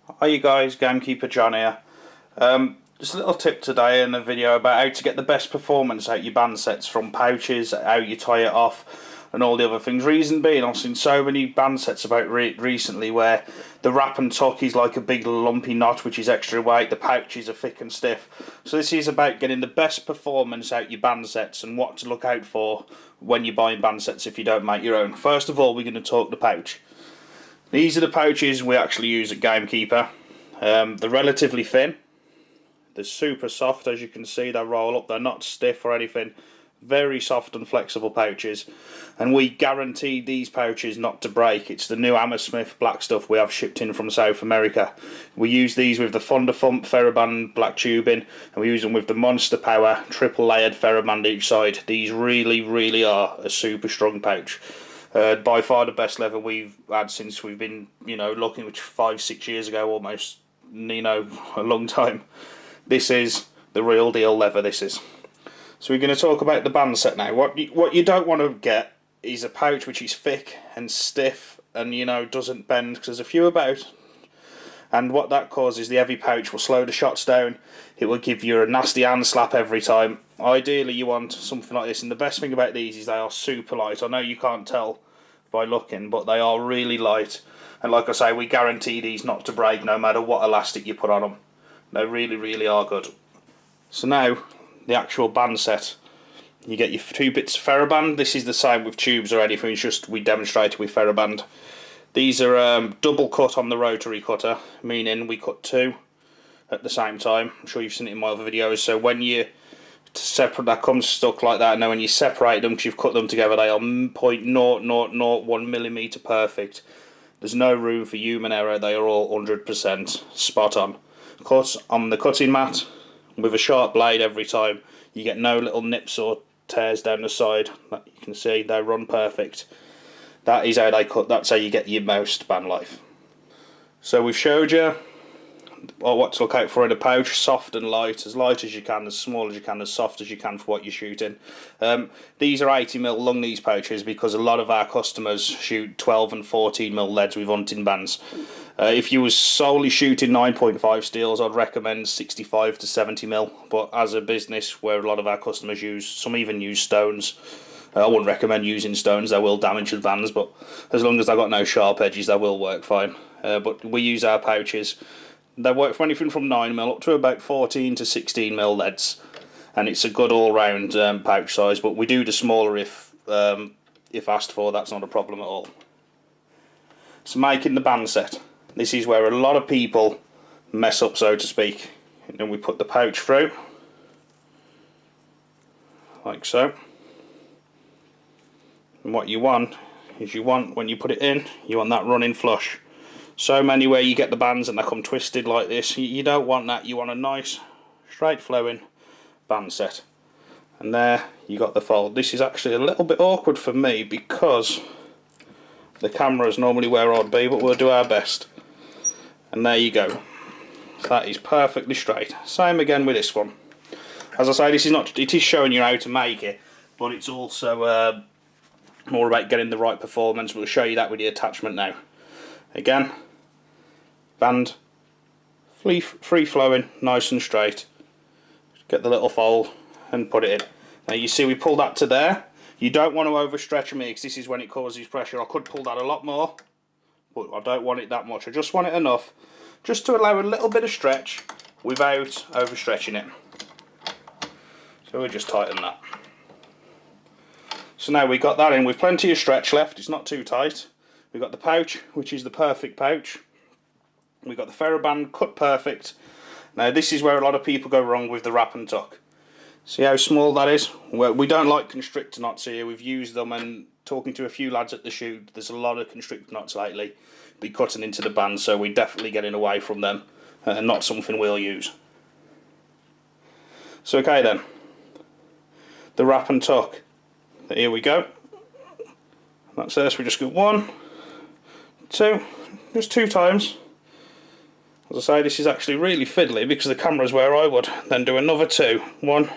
Hi you guys, Gamekeeper John here. Just a little tip today in a video about how to get the best performance out your band sets from pouches, how you tie it off and all the other things. Reason being, I've seen so many band sets about recently where the wrap and tuck is like a big lumpy knot which is extra weight, the pouches are thick and stiff. So this is about getting the best performance out your band sets and what to look out for when you're buying band sets if you don't make your own. First of all, we're going to talk the pouch. These are the pouches we actually use at Gamekeeper. They're relatively thin. They're super soft, as you can see. They roll up. They're not stiff or anything. Very soft and flexible pouches. And we guarantee these pouches not to break. It's the new Hammersmith black stuff we have shipped in from South America. We use these with the Thunder Thump Ferroband black tubing, and we use them with the Monster Power triple layered Ferroband each side. These really are a super strong pouch. By far the best leather we've had since we've been, looking, which 5-6 years ago almost, a long time. This is the real deal leather, this is. So we're going to talk about the band set now. What you don't want to get is a pouch which is thick and stiff and, doesn't bend, because there's a few about. And what that causes, the heavy pouch will slow the shots down. It will give you a nasty hand slap every time. Ideally you want something like this, and the best thing about these is they are super light. I know you can't tell by looking, but they are really light, and like I say, we guarantee these not to break no matter what elastic you put on them. They really are good. So now the actual band set, you get your 2 bits of Ferroband. This is the same with tubes or anything, it's just we demonstrate it with Ferroband. These are double cut on the rotary cutter, meaning we cut 2 at the same time. I'm sure you've seen it in my other videos. So when you separate, that comes stuck like that. Now when you separate them, because you've cut them together, they are 0.0001 millimeter perfect. There's no room for human error. They are all 100% spot on. Cut on the cutting mat with a sharp blade every time. You get no little nips or tears down the side. That you can see, they run perfect. That is how they cut. That's how you get your most band life. So we've showed you what to look out for in a pouch: soft and light as you can, as small as you can, as soft as you can for what you're shooting. These are 80mm long, these pouches, because a lot of our customers shoot 12 and 14mm leads with hunting bands. If you was solely shooting 9.5 steels, I'd recommend 65 to 70mm, but as a business where a lot of our customers use, some even use stones, I wouldn't recommend using stones. They will damage the bands, but as long as they've got no sharp edges, they will work fine. But we use our pouches. They work for anything from 9mm up to about 14 to 16mm leads, and it's a good all-round pouch size. But we do the smaller if asked for. That's not a problem at all. So making the band set. This is where a lot of people mess up, so to speak. And then we put the pouch through, like so. And what you want is, when you put it in, you want that running flush. So many where you get the bands and they come twisted like this. You don't want that. You want a nice, straight flowing band set. And there you got the fold. This is actually a little bit awkward for me because the camera is normally where I'd be, but we'll do our best. And there you go. That is perfectly straight. Same again with this one. As I say, it is showing you how to make it, but it's also more about getting the right performance. We'll show you that with the attachment now. Again, band, free flowing, nice and straight. Get the little fold and put it in. Now you see we pull that to there. You don't want to overstretch me, because this is when it causes pressure. I could pull that a lot more, but I don't want it that much. I just want it enough, just to allow a little bit of stretch without overstretching it. So we'll just tighten that. So now we've got that in with plenty of stretch left. It's not too tight. We've got the pouch, which is the perfect pouch. We've got the Ferroband cut perfect. Now this is where a lot of people go wrong with the wrap and tuck. See how small that is? Well, we don't like constrictor knots here. We've used them, and talking to a few lads at the shoot, there's a lot of constrictor knots lately be cutting into the band, so we're definitely getting away from them, and not something we'll use. So okay then, the wrap and tuck. Here we go. That's there, so we just go 1, 2, just 2 times. As I say, this is actually really fiddly because the camera's where I would. Then do another 2, 1,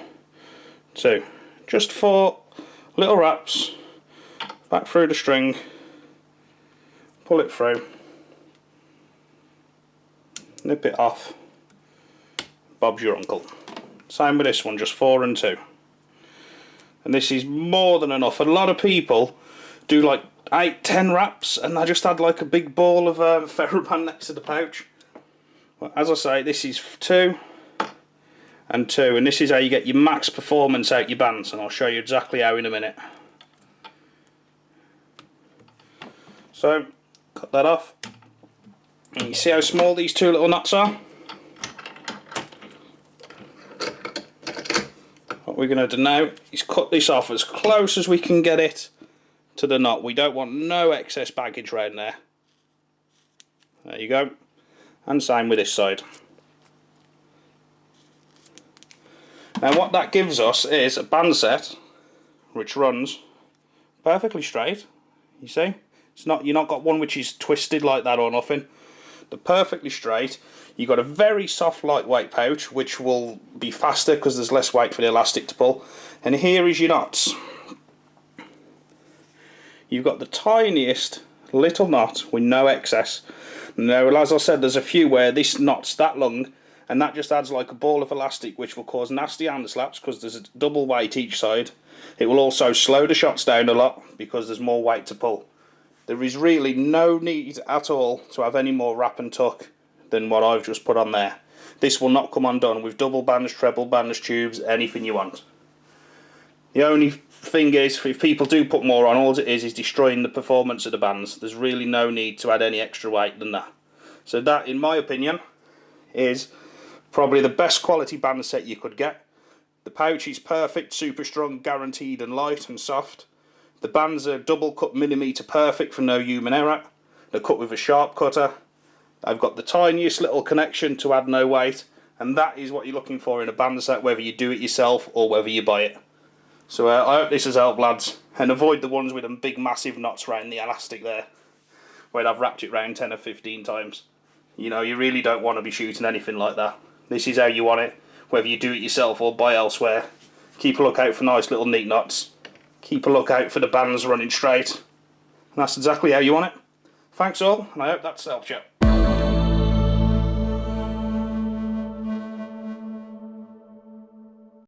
2. Just 4 little wraps, back through the string, pull it through, nip it off, Bob's your uncle. Same with this one, just 4 and 2. And this is more than enough. A lot of people do like 8-10 wraps and I just had like a big ball of ferroband next to the pouch. Well, as I say, this is 2 and 2, and this is how you get your max performance out your bands, and I'll show you exactly how in a minute. So, cut that off. And you see how small these 2 little knots are? What we're going to do now is cut this off as close as we can get it to the knot. We don't want no excess baggage around there. There you go. And same with this side. Now what that gives us is a band set which runs perfectly straight. You see? It's not, you've not got one which is twisted like that or nothing. They're perfectly straight. You've got a very soft lightweight pouch which will be faster because there's less weight for the elastic to pull. And here is your knots. You've got the tiniest little knot with no excess. Now, as I said, there's a few where this knot's that long and that just adds like a ball of elastic which will cause nasty hand slaps because there's a double weight each side. It will also slow the shots down a lot because there's more weight to pull. There is really no need at all to have any more wrap and tuck than what I've just put on there. This will not come undone with double bands, treble bands, tubes, anything you want. The only thing is, if people do put more on, all it is destroying the performance of the bands. There's really no need to add any extra weight than that. So that, in my opinion, is probably the best quality band set you could get. The pouch is perfect, super strong, guaranteed and light and soft. The bands are double cut millimetre perfect for no human error. They're cut with a sharp cutter. I've got the tiniest little connection to add no weight, and that is what you're looking for in a band set, whether you do it yourself or whether you buy it. So I hope this has helped, lads, and avoid the ones with them big massive knots around the elastic there, where I've wrapped it round 10 or 15 times. You know, you really don't want to be shooting anything like that. This is how you want it, whether you do it yourself or buy elsewhere. Keep a look out for nice little neat knots. Keep a look out for the bands running straight. And that's exactly how you want it. Thanks all, and I hope that's helped you.